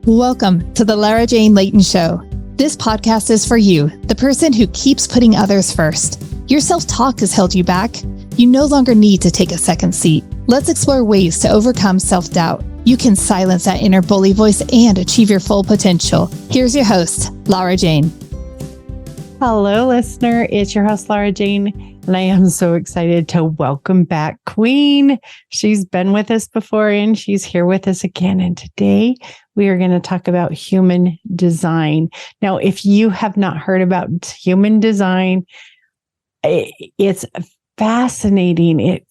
Welcome to the Lara Jane Layton Show. This podcast is for you, the person who keeps putting others first. Your self-talk has held you back. You no longer need to take a second seat. Let's explore ways to overcome self-doubt. You can silence that inner bully voice and achieve your full potential. Here's your host, Lara Jane. Hello, listener. It's your host, Lara Jane. And I am so excited to welcome back Queen. She's been with us before and she's here with us again. And today we are going to talk about human design. Now, if you have not heard about human design, it's fascinating. It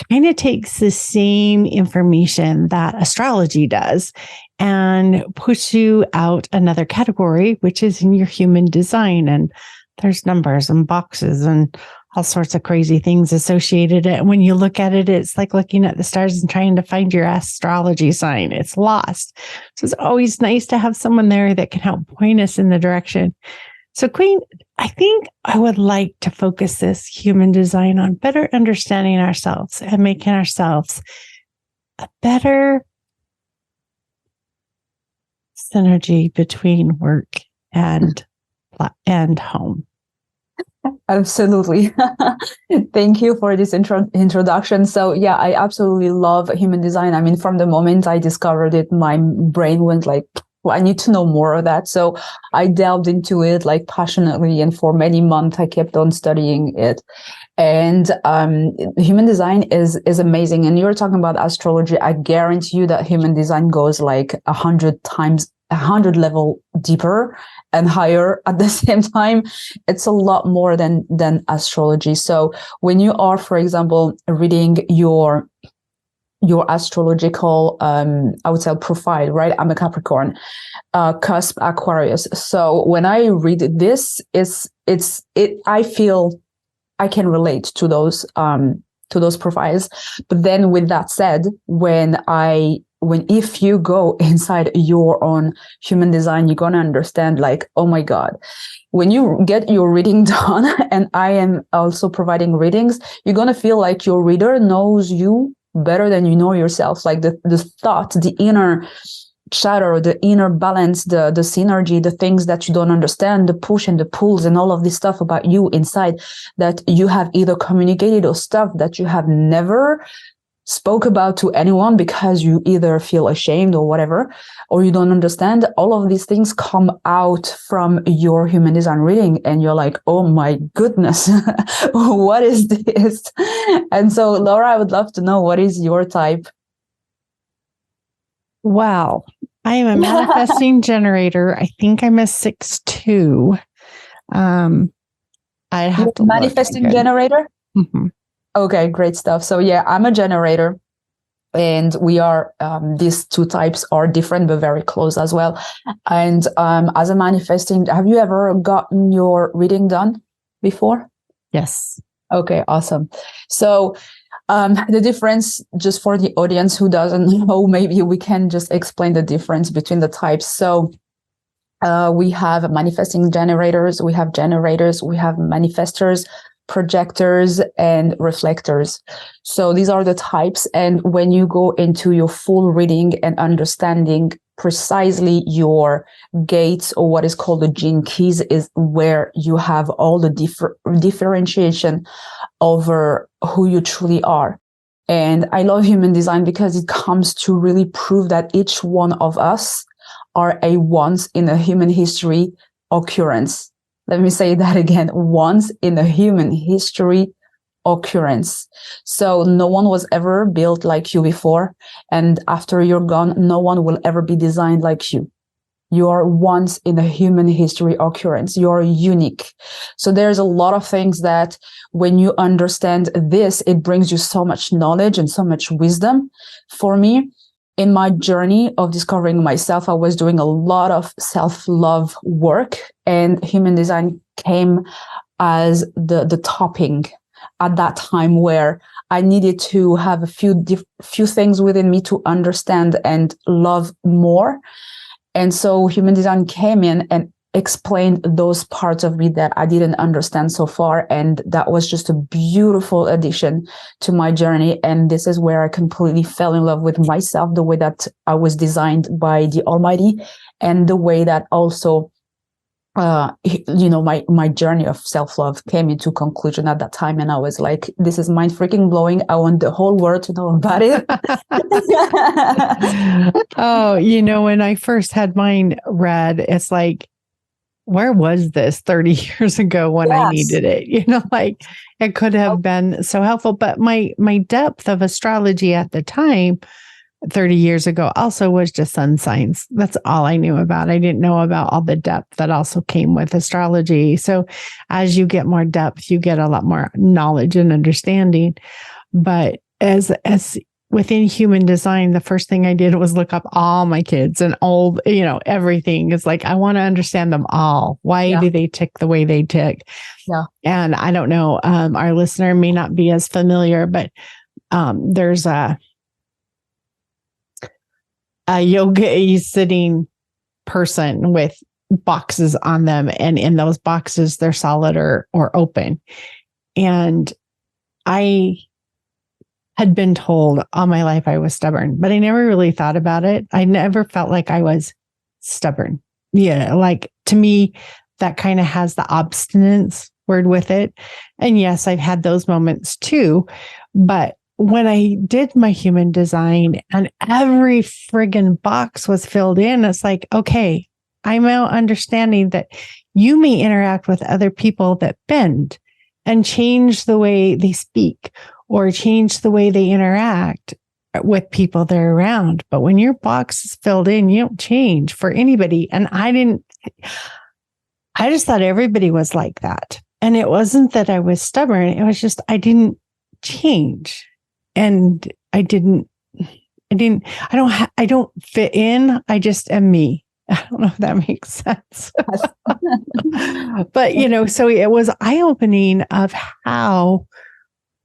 kind of takes the same information that astrology does and puts you out another category, which is in your human design. And there's numbers and boxes and all sorts of crazy things associated. And when you look at it, it's like looking at the stars and trying to find your astrology sign. It's lost. So it's always nice to have someone there that can help point us in the direction. So Queen, I think I would like to focus this human design on better understanding ourselves and making ourselves a better synergy between work and home. Absolutely. Thank you for this introduction. So yeah, I absolutely love human design. I mean, from the moment I discovered it, my brain went like, well, I need to know more of that. So I delved into it like passionately. And for many months, I kept on studying it. And human design is amazing. And you're talking about astrology. I guarantee you that human design goes like 100 times, 100 level deeper and higher at the same time. It's a lot more than astrology. So when you are, for example, reading your astrological, I would say profile, right? I'm a Capricorn, cusp Aquarius. So when I read this, I feel I can relate to those profiles. But then with that said, if you go inside your own human design, you're going to understand like, oh my God, when you get your reading done, and I am also providing readings, you're going to feel like your reader knows you better than you know yourself. Like the thought, the inner chatter, the inner balance, the synergy, the things that you don't understand, the push and the pulls and all of this stuff about you inside that you have either communicated or stuff that you have never spoke about to anyone because you either feel ashamed or whatever, or you don't understand. All of these things come out from your human design reading and you're like, oh my goodness, what is this? And so Laura, I would love to know, what is your type? Wow. I am a manifesting generator. I think I'm a 6'2". I have to manifesting generator? Mm-hmm. Okay, great stuff. So yeah, I'm a generator, and we are, these two types are different, but very close as well. And as a manifesting, have you ever gotten your reading done before? Yes. Okay, awesome. So the difference, just for the audience who doesn't know, maybe we can just explain the difference between the types. So we have manifesting generators, we have manifestors, projectors, and reflectors. So these are the types. And when you go into your full reading and understanding precisely your gates, or what is called the gene keys, is where you have all the differentiation over who you truly are. And I love human design because it comes to really prove that each one of us are a once in a human history occurrence. Let me say that again, once in a human history occurrence. So no one was ever built like you before. And after you're gone, no one will ever be designed like you. You are once in a human history occurrence. You're unique. So there's a lot of things that when you understand this, it brings you so much knowledge and so much wisdom. For me, in my journey of discovering myself, I was doing a lot of self-love work, and human design came as the topping at that time, where I needed to have a few things within me to understand and love more. And so human design came in and explained those parts of me that I didn't understand so far. And that was just a beautiful addition to my journey. And this is where I completely fell in love with myself, the way that I was designed by the Almighty, and the way that also my journey of self-love came into conclusion at that time. And I was like, this is mind freaking blowing. I want the whole world to know about it. Oh, when I first had mine read, it's like, where was this 30 years ago when I needed it? Like it could have been so helpful. But my depth of astrology at the time, 30 years ago, also was just sun signs. That's all I knew about. I didn't know about all the depth that also came with astrology. So as you get more depth, you get a lot more knowledge and understanding. But as within human design, the first thing I did was look up all my kids and all, everything. Is like, I want to understand them all. Why do they tick the way they tick? Yeah. And I don't know, our listener may not be as familiar, but there's a yoga sitting person with boxes on them. And in those boxes, they're solid or open. And I had been told all my life I was stubborn, but I never really thought about it. I never felt like I was stubborn. Yeah. Like to me, that kind of has the obstinance word with it. And yes, I've had those moments too. But when I did my human design and every friggin' box was filled in, it's like, okay, I'm now understanding that you may interact with other people that bend and change the way they speak or change the way they interact with people they're around. But when your box is filled in, you don't change for anybody. And I just thought everybody was like that. And it wasn't that I was stubborn. It was just, I didn't change. And I don't fit in. I just am me. I don't know if that makes sense. But, so it was eye-opening of how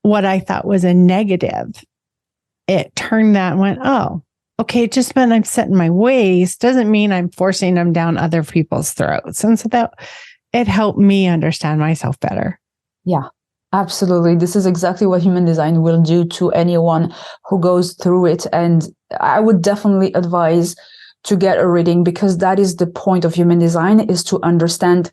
what I thought was a negative, it turned that and went, oh, okay, it just meant I'm set in my ways. Doesn't mean I'm forcing them down other people's throats. And so that it helped me understand myself better. Yeah. Absolutely. This is exactly what human design will do to anyone who goes through it. And I would definitely advise to get a reading, because that is the point of human design, is to understand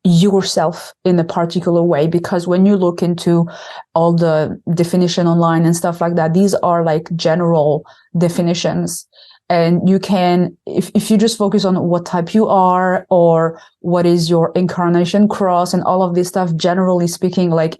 yourself in a particular way. Because when you look into all the definition online and stuff like that, these are like general definitions. And you can, if you just focus on what type you are or what is your incarnation cross and all of this stuff, generally speaking, like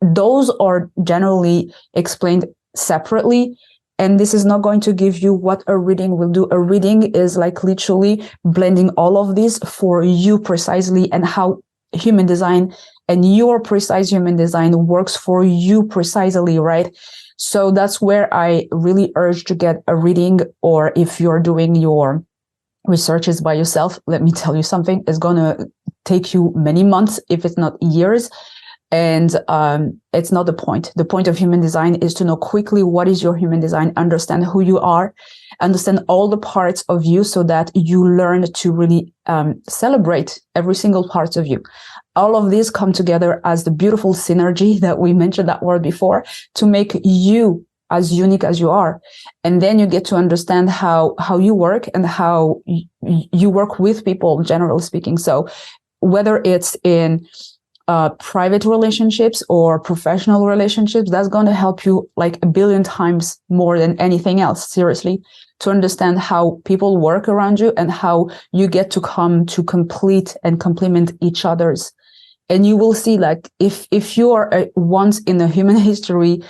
those are generally explained separately. And this is not going to give you what a reading will do. A reading is like literally blending all of this for you precisely, and how human design and your precise human design works for you precisely, right? So that's where I really urge to get a reading. Or if you're doing your researches by yourself, let me tell you something, it's going to take you many months, if it's not years. And it's not the point. The point of human design is to know quickly what is your human design, understand who you are, understand all the parts of you, so that you learn to really celebrate every single part of you. All of these come together as the beautiful synergy that we mentioned that word before, to make you as unique as you are. And then you get to understand how you work and how you work with people, generally speaking. So whether it's in private relationships or professional relationships, that's going to help you like a billion times more than anything else, seriously, to understand how people work around you and how you get to come to complete and complement each other's. And you will see, like, if you are a once in a human history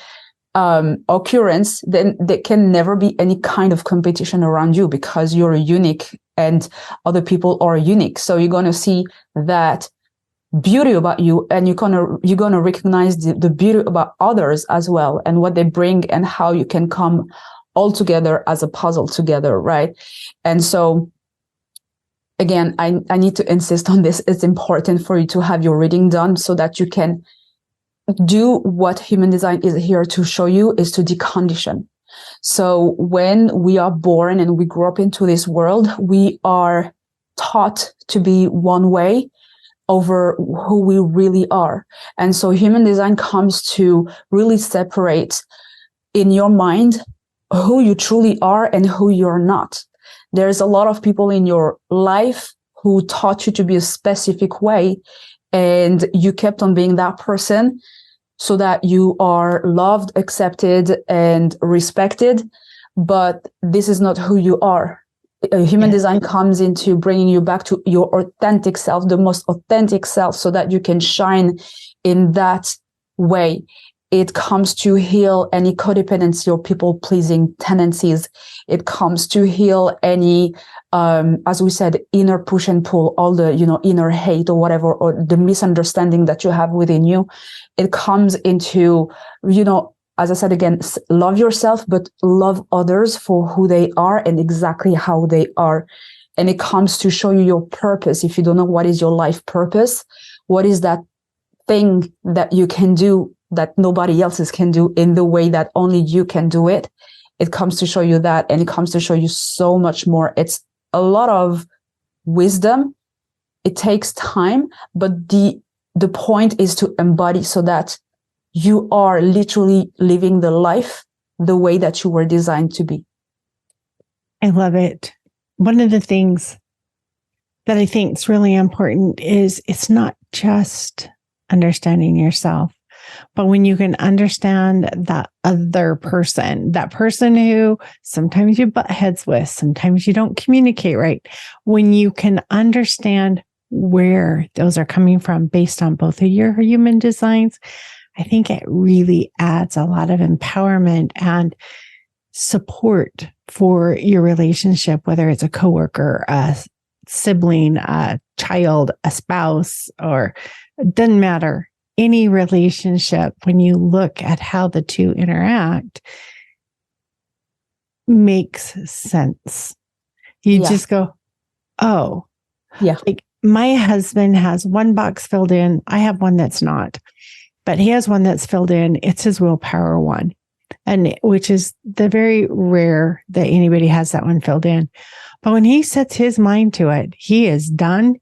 occurrence, then there can never be any kind of competition around you, because you're unique and other people are unique. So you're going to see that beauty about you, and you're gonna recognize the beauty about others as well, and what they bring, and how you can come all together as a puzzle together, right? And so again, I need to insist on this. It's important for you to have your reading done, so that you can do what human design is here to show you, is to decondition. So when we are born and we grow up into this world, we are taught to be one way over who we really are. And so human design comes to really separate in your mind who you truly are and who you're not. There's a lot of people in your life who taught you to be a specific way, and you kept on being that person so that you are loved, accepted, and respected. But this is not who you are. Human design comes into bringing you back to your authentic self, the most authentic self, so that you can shine in that way. It comes to heal any codependency or people-pleasing tendencies. It comes to heal any, as we said, inner push and pull, all the, inner hate or whatever, or the misunderstanding that you have within you. It comes into, as I said again, love yourself, but love others for who they are and exactly how they are. And it comes to show you your purpose. If you don't know what is your life purpose, what is that thing that you can do that nobody else can do in the way that only you can do it, it comes to show you that, and it comes to show you so much more. It's a lot of wisdom. It takes time, but the point is to embody so that you are literally living the life the way that you were designed to be. I love it. One of the things that I think is really important is it's not just understanding yourself, but when you can understand that other person, that person who sometimes you butt heads with, sometimes you don't communicate right, when you can understand where those are coming from based on both of your human designs, I think it really adds a lot of empowerment and support for your relationship, whether it's a coworker, a sibling, a child, a spouse, or it doesn't matter. Any relationship, when you look at how the two interact, makes sense. You just go, oh, yeah. Like my husband has one box filled in. I have one that's not, but he has one that's filled in. It's his willpower one, and which is the very rare that anybody has that one filled in. But when he sets his mind to it, he is done.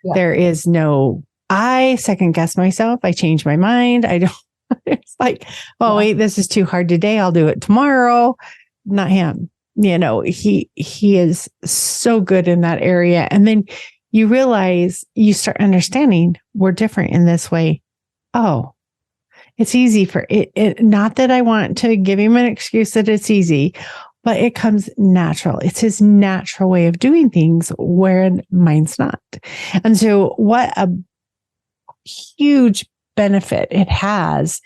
Yeah. There is no, I second guess myself. I change my mind. I don't, it's like, oh, wait, this is too hard today. I'll do it tomorrow. Not him. He is so good in that area. And then you realize, you start understanding we're different in this way. Oh, it's easy for it. Not that I want to give him an excuse that it's easy, but it comes natural. It's his natural way of doing things, where mine's not. And so what a huge benefit it has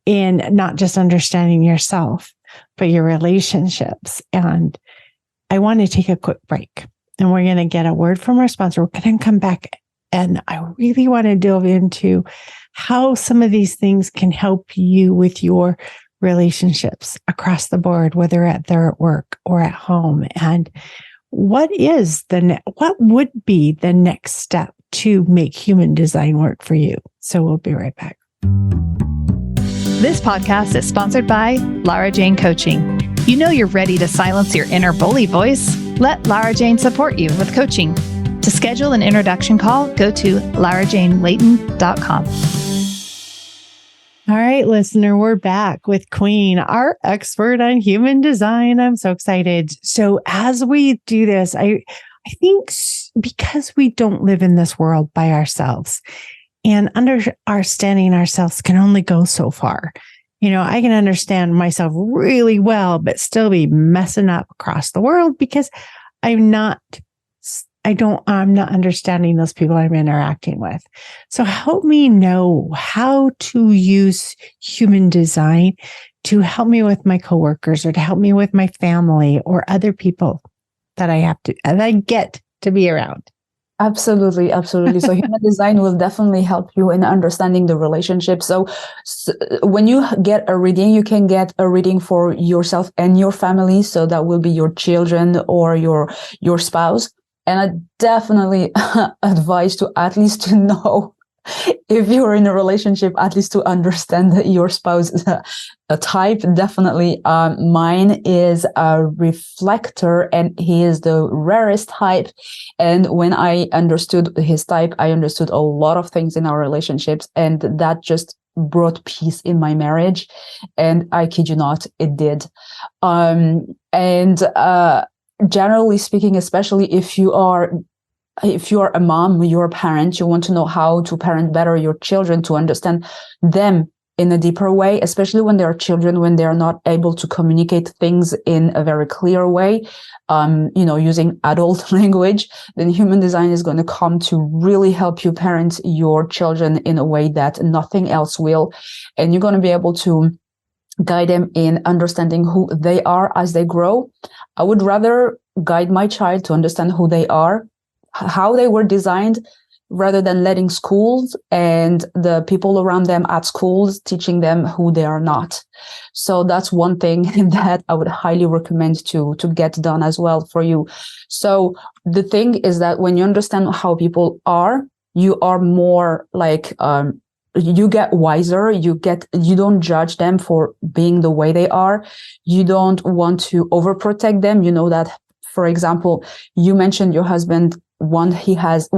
in not just understanding yourself, but your relationships. And I want to take a quick break, and we're going to get a word from our sponsor. We're going to come back, and I really want to delve into how some of these things can help you with your relationships across the board, whether they're at work or at home. And what would be the next step to make human design work for you? So we'll be right back. This podcast is sponsored by Lara Jane Coaching. You know you're ready to silence your inner bully voice. Let Lara Jane support you with coaching. To schedule an introduction call, go to larajanelayton.com. All right, listener, we're back with Queen, our expert on human design. I'm so excited. So as we do this, I think because we don't live in this world by ourselves, and understanding ourselves can only go so far. I can understand myself really well, but still be messing up across the world because I'm not understanding those people I'm interacting with. So help me know how to use human design to help me with my coworkers, or to help me with my family or other people that I get to be around. Absolutely. Absolutely. So human design will definitely help you in understanding the relationship. So when you get a reading, you can get a reading for yourself and your family. So that will be your children or your spouse. And I definitely advise to at least to know if you're in a relationship, at least to understand your spouse a type. Definitely mine is a reflector, and he is the rarest type. And when I understood his type, I understood a lot of things in our relationships, and that just brought peace in my marriage. And I kid you not, it did. And generally speaking, especially if you are a mom, you're a parent, you want to know how to parent better your children, to understand them in a deeper way, especially when they're children, when they're not able to communicate things in a very clear way, using adult language, then human design is going to come to really help you parent your children in a way that nothing else will. And you're going to be able to guide them in understanding who they are as they grow. I would rather guide my child to understand who they are, how they were designed, rather than letting schools and the people around them at schools teaching them who they are not. So that's one thing that I would highly recommend to get done as well for you. So the thing is that when you understand how people are, you are more like, you get wiser, you don't judge them for being the way they are. You don't want to overprotect them. You know that, for example, you mentioned your husband, once he has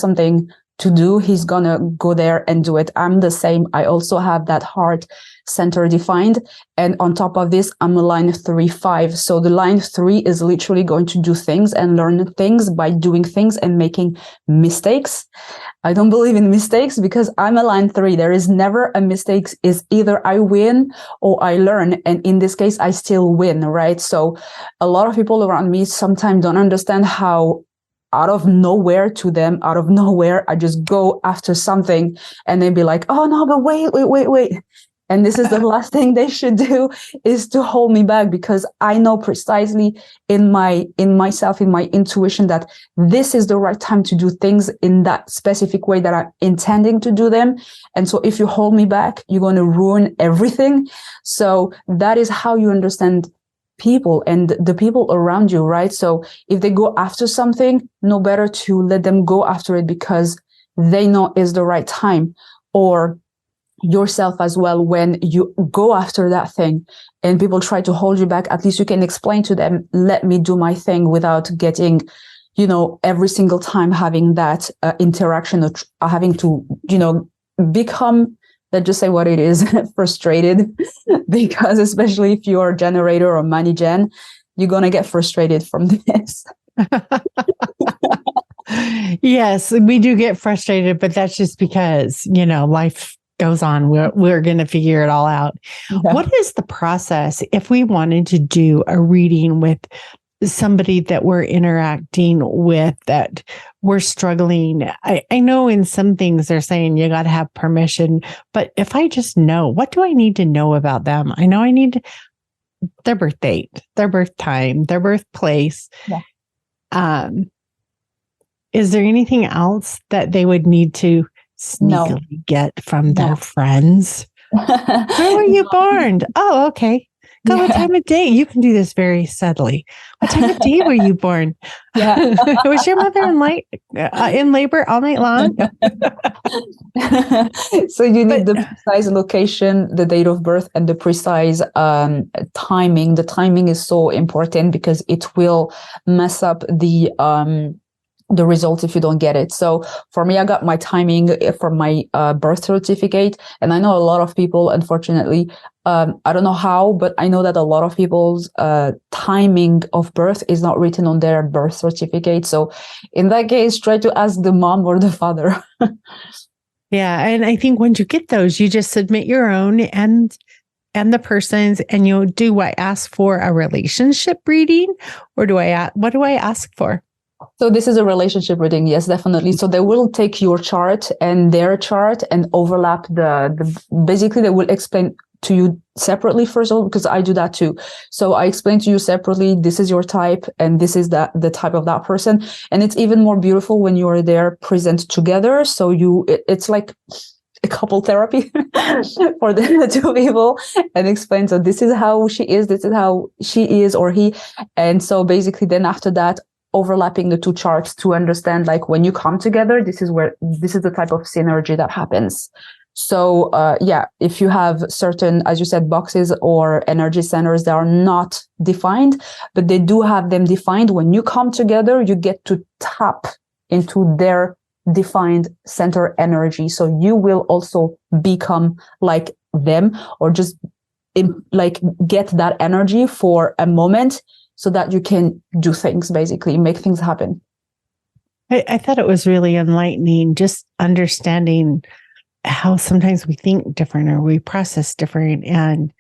something to do, he's gonna go there and do it. I'm the same. I also have that heart center defined. And on top of this, I'm a line 3-5. So the line 3 is literally going to do things and learn things by doing things and making mistakes. I don't believe in mistakes because I'm a line 3. There is never a mistake. Is either I win or I learn. And in this case, I still win, right? So a lot of people around me sometimes don't understand how out of nowhere, I just go after something and they'd be like, oh no, but wait. And this is the last thing they should do, is to hold me back, because I know precisely in myself, in my intuition, that this is the right time to do things in that specific way that I'm intending to do them. And so if you hold me back, you're going to ruin everything. So that is how you understand people and the people around you, right? So if they go after something, no better to let them go after it because they know it's the right time. Or yourself as well, when you go after that thing and people try to hold you back, at least you can explain to them, let me do my thing, without getting, every single time having that interaction of having to, become, let's just say what it is, frustrated. Because especially if you're a generator or money gen, you're going to get frustrated from this. Yes, we do get frustrated, but that's just because, life goes on. We're going to figure it all out. Yeah. What is the process if we wanted to do a reading with somebody that we're interacting with, that we're struggling? I know in some things they're saying you got to have permission, but if I just know, what do I need to know about them? I know I need their birth date, their birth time, their birthplace. Yeah. Is there anything else that they would need to sneakily get from their friends? Where were you born? Oh, okay. What time of day? You can do this very subtly. What time of day were you born? Yeah. Was your mother in labor all night long? So you need the precise location, the date of birth, and the precise timing. The timing is so important because it will mess up the results if you don't get it. So for me, I got my timing from my birth certificate. And I know a lot of people, unfortunately, I don't know how, but I know that a lot of people's timing of birth is not written on their birth certificate. So in that case, try to ask the mom or the father. Yeah. And I think once you get those, you just submit your own and the person's, and do I ask for a relationship reading, or what do I ask for? So this is a relationship reading. Yes, definitely. So they will take your chart and their chart and overlap basically they will explain to you separately first of all, because I do that too. So I explain to you separately, this is your type and this is the type of that person. And it's even more beautiful when you are there present together. So it's like a couple therapy for the two people, and explain, so this is how she is, this is how she is, or he. And so basically then after that, overlapping the two charts to understand, like, when you come together, this is the type of synergy that happens. So if you have certain, as you said, boxes or energy centers that are not defined, but they do have them defined, when you come together, you get to tap into their defined center energy. So you will also become like them, or just get that energy for a moment, so that you can do things, basically make things happen. I thought it was really enlightening, just understanding how sometimes we think different or we process different. And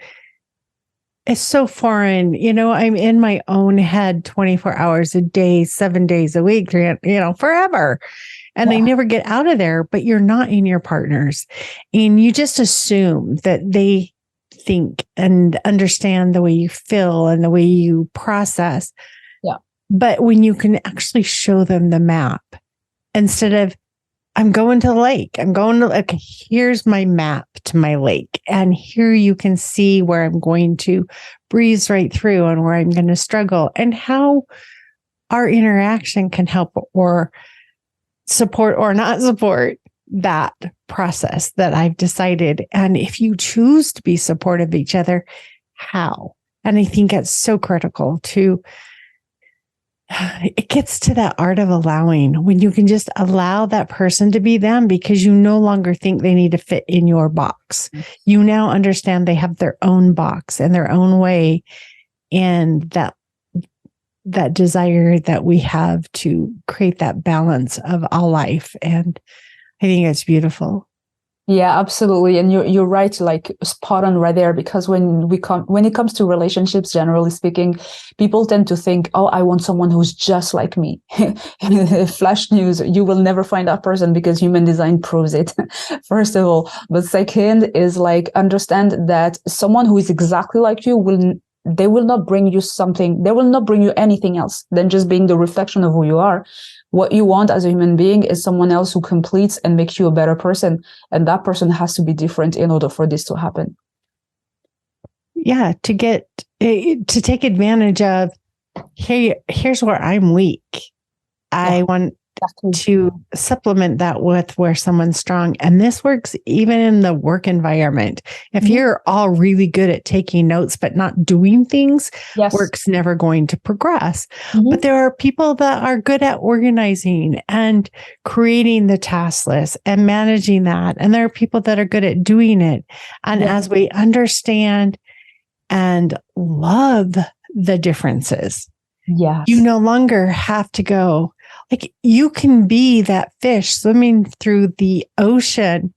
it's so foreign. I'm in my own head 24 hours a day, 7 days a week, forever. And I never get out of there, but you're not in your partner's. And you just assume that they think and understand the way you feel and the way you process. Yeah. But when you can actually show them the map, instead of, I'm going to the lake, here's my map to my lake. And here you can see where I'm going to breeze right through and where I'm going to struggle, and how our interaction can help or support or not support that process that I've decided. And if you choose to be supportive of each other, how? And I think it's so critical it gets to that art of allowing, when you can just allow that person to be them, because you no longer think they need to fit in your box. You now understand they have their own box and their own way, and that desire that we have to create that balance of all life. And I think it's beautiful. Yeah, absolutely. And you're right, like spot on right there, because when it comes to relationships, generally speaking, people tend to think, oh, I want someone who's just like me. Flash news, you will never find that person, because human design proves it, first of all. But second is, like, understand that someone who is exactly like you they will not bring you anything else than just being the reflection of who you are. What you want as a human being is someone else who completes and makes you a better person. And that person has to be different in order for this to happen. Yeah, to take advantage of, hey, here's where I'm weak. I want to supplement that with where someone's strong. And this works even in the work environment. If you're all really good at taking notes, but not doing things, work's never going to progress. But there are people that are good at organizing and creating the task list and managing that. And there are people that are good at doing it. And as we understand and love the differences, you no longer have to go, like, you can be that fish swimming through the ocean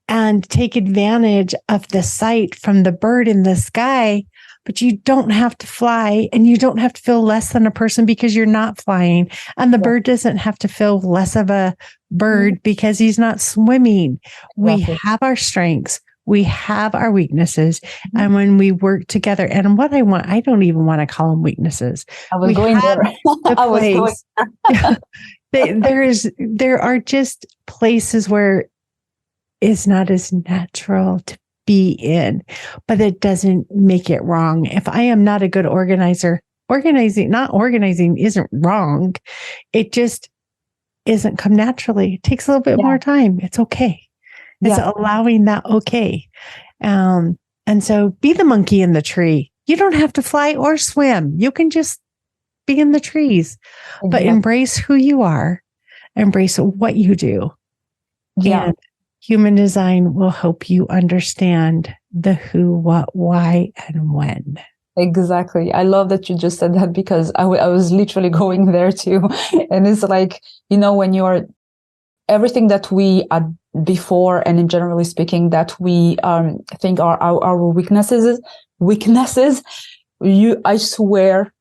and take advantage of the sight from the bird in the sky, but you don't have to fly, and you don't have to feel less than a person because you're not flying. And the bird doesn't have to feel less of a bird because he's not swimming. We have our strengths. We have our weaknesses. And when we work together, and what I don't even want to call them weaknesses. I was going there. There are just places where it's not as natural to be in, but it doesn't make it wrong. If I am not a good organizer, not organizing isn't wrong. It just isn't come naturally. It takes a little bit more time. It's okay. It's allowing that okay. And so be the monkey in the tree. You don't have to fly or swim. You can just be in the trees, but embrace who you are, embrace what you do. And human design will help you understand the who, what, why, and when. Exactly. I love that you just said that, because I was literally going there too. And it's like, when you're everything that we are before, and in generally speaking, that we think are our weaknesses, I swear,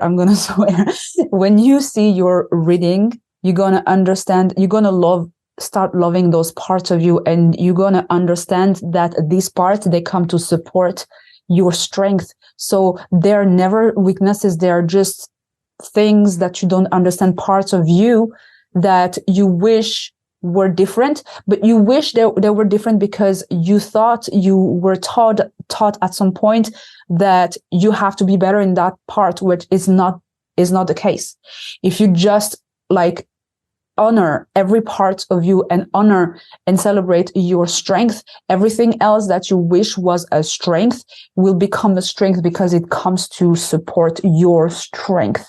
I'm going to swear, when you see your reading, you're going to understand, you're going to start loving those parts of you, and you're going to understand that these parts, they come to support your strength. So they're never weaknesses. They're just things that you don't understand, parts of you that you wish were different, but you wish they were different because you thought, you were taught at some point that you have to be better in that part, which is not is not the case. If you just like honor every part of you and honor and celebrate your strength, everything else that you wish was a strength will become a strength because it comes to support your strength.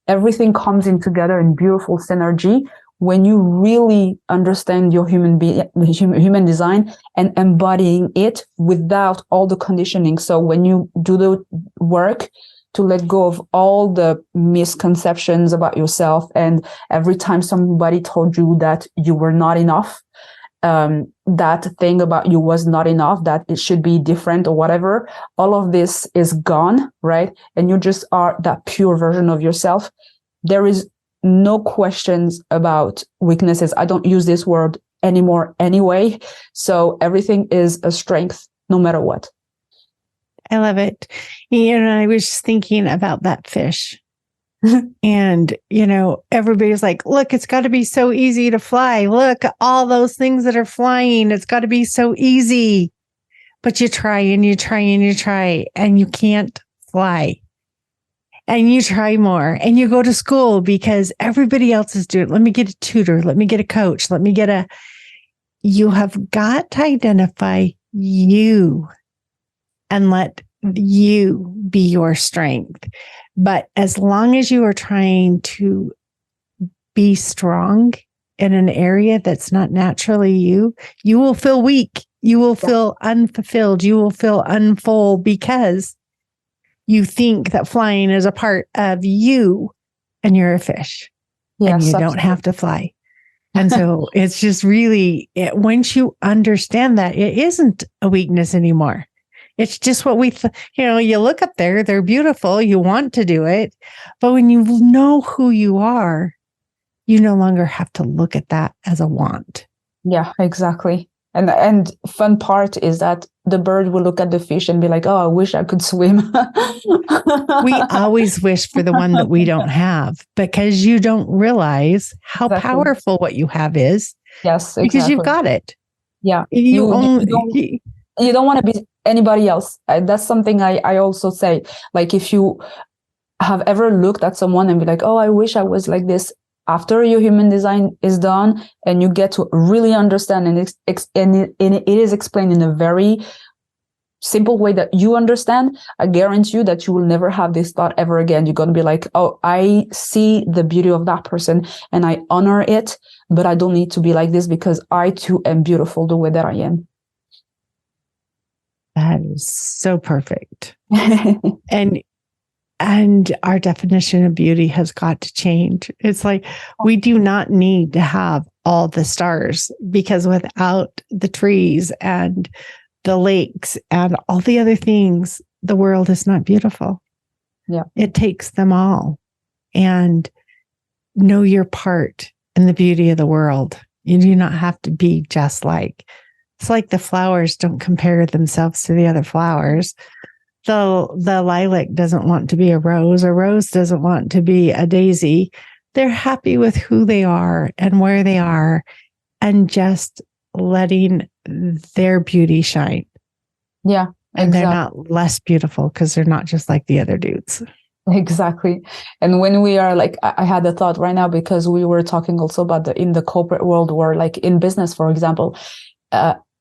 Everything comes in together in beautiful synergy when you really understand your human design and embodying it without all the conditioning. So when you do the work to let go of all the misconceptions about yourself, and every time somebody told you that you were not enough, that thing about you was not enough, that it should be different or whatever, all of this is gone, right? And you just are that pure version of yourself. There is no questions about weaknesses. I don't use this word anymore anyway. So everything is a strength no matter what. I love it. I was just thinking about that fish. And, everybody's like, look, it's got to be so easy to fly. Look, all those things that are flying, it's got to be so easy. But you try and you try and you try and you can't fly. And you try more and you go to school because everybody else is doing it. Let me get a tutor. Let me get a coach. You have got to identify you and let you be your strength. But as long as you are trying to be strong in an area that's not naturally you, you will feel weak. You will feel unfulfilled. You will feel unfull because you think that flying is a part of you and you're a fish and you don't have to fly. And so it's just really, once you understand that, it isn't a weakness anymore. It's just what you look up there, they're beautiful, you want to do it. But when you know who you are, you no longer have to look at that as a want. Yeah, exactly. And fun part is that the bird will look at the fish and be like, oh, I wish I could swim. We always wish for the one that we don't have because you don't realize how powerful what you have is. Yes, exactly. Because you've got it. Yeah. You don't want to be anybody else. That's something I also say. Like if you have ever looked at someone and be like, oh, I wish I was like this. After your human design is done and you get to really understand and it is explained in a very simple way that you understand, I guarantee you that you will never have this thought ever again. You're going to be like, oh, I see the beauty of that person and I honor it, but I don't need to be like this because I too am beautiful the way that I am. That is so perfect. And our definition of beauty has got to change. It's like we do not need to have all the stars because without the trees and the lakes and all the other things, the world is not beautiful. Yeah. It takes them all. And know your part in the beauty of the world. You do not have to be just like. It's like the flowers don't compare themselves to the other flowers. The lilac doesn't want to be a rose doesn't want to be a daisy. They're happy with who they are and where they are and just letting their beauty shine. Yeah. And they're not less beautiful because they're not just like the other dudes. Exactly. And when we are like, I had a thought right now because we were talking also about in the corporate world where like in business, for example,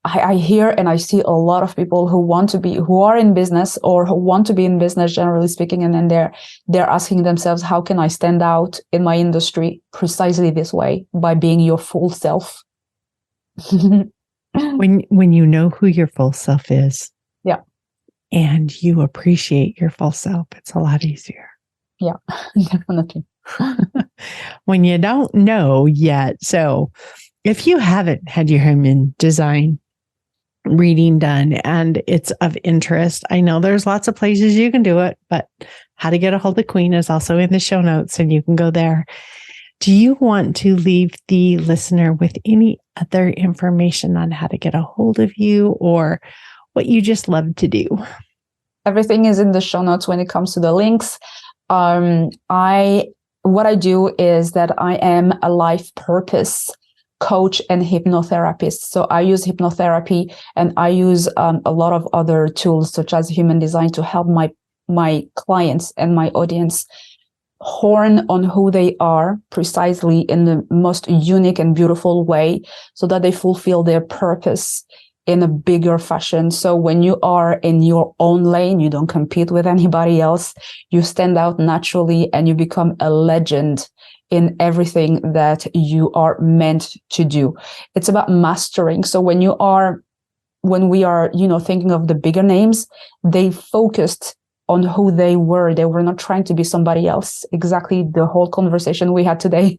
I hear and I see a lot of people who are in business or who want to be in business, generally speaking, and then they're asking themselves, how can I stand out in my industry precisely this way by being your full self? When you know who your full self is, yeah, and you appreciate your full self, it's a lot easier. Yeah, definitely. When you don't know yet, so if you haven't had your human design reading done and it's of interest, I know there's lots of places you can do it, but how to get a hold of Queen is also in the show notes and you can go there. Do you want to leave the listener with any other information on how to get a hold of you or what you just love to do? Everything is in the show notes when it comes to the links. What I do is that I am a life purpose coach and hypnotherapist. So I use hypnotherapy and I use a lot of other tools such as human design to help my clients and my audience horn on who they are precisely in the most unique and beautiful way, so that they fulfill their purpose in a bigger fashion. So when you are in your own lane, you don't compete with anybody else, you stand out naturally and you become a legend in everything that you are meant to do. It's about mastering. So when we are, thinking of the bigger names, they focused on who they were. They were not trying to be somebody else. Exactly the whole conversation we had today.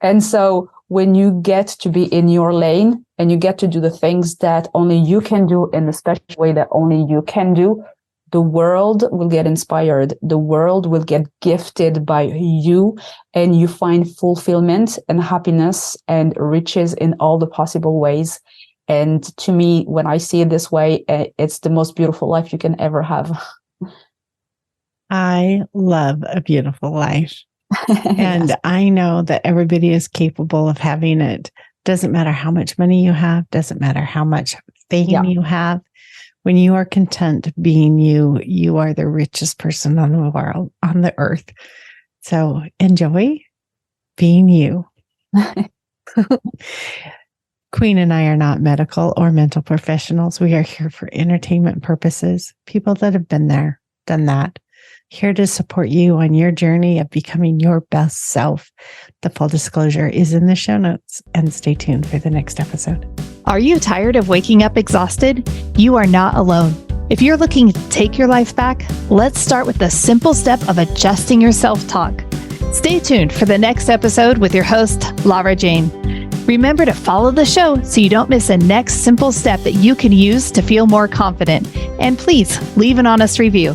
And so when you get to be in your lane and you get to do the things that only you can do in the special way that only you can do, the world will get inspired. The world will get gifted by you, and you find fulfillment and happiness and riches in all the possible ways. And to me, when I see it this way, it's the most beautiful life you can ever have. I love a beautiful life. And Yes. I know that everybody is capable of having it. Doesn't matter how much money you have, doesn't matter how much fame you have. When you are content being you, you are the richest person on the world, on the earth. So enjoy being you. Queen and I are not medical or mental professionals. We are here for entertainment purposes. People that have been there, done that. Here to support you on your journey of becoming your best self. The full disclosure is in the show notes, and stay tuned for the next episode. Are you tired of waking up exhausted? You are not alone. If you're looking to take your life back, let's start with the simple step of adjusting your self-talk. Stay tuned for the next episode with your host, Lara Jane. Remember to follow the show so you don't miss a next simple step that you can use to feel more confident. And please leave an honest review.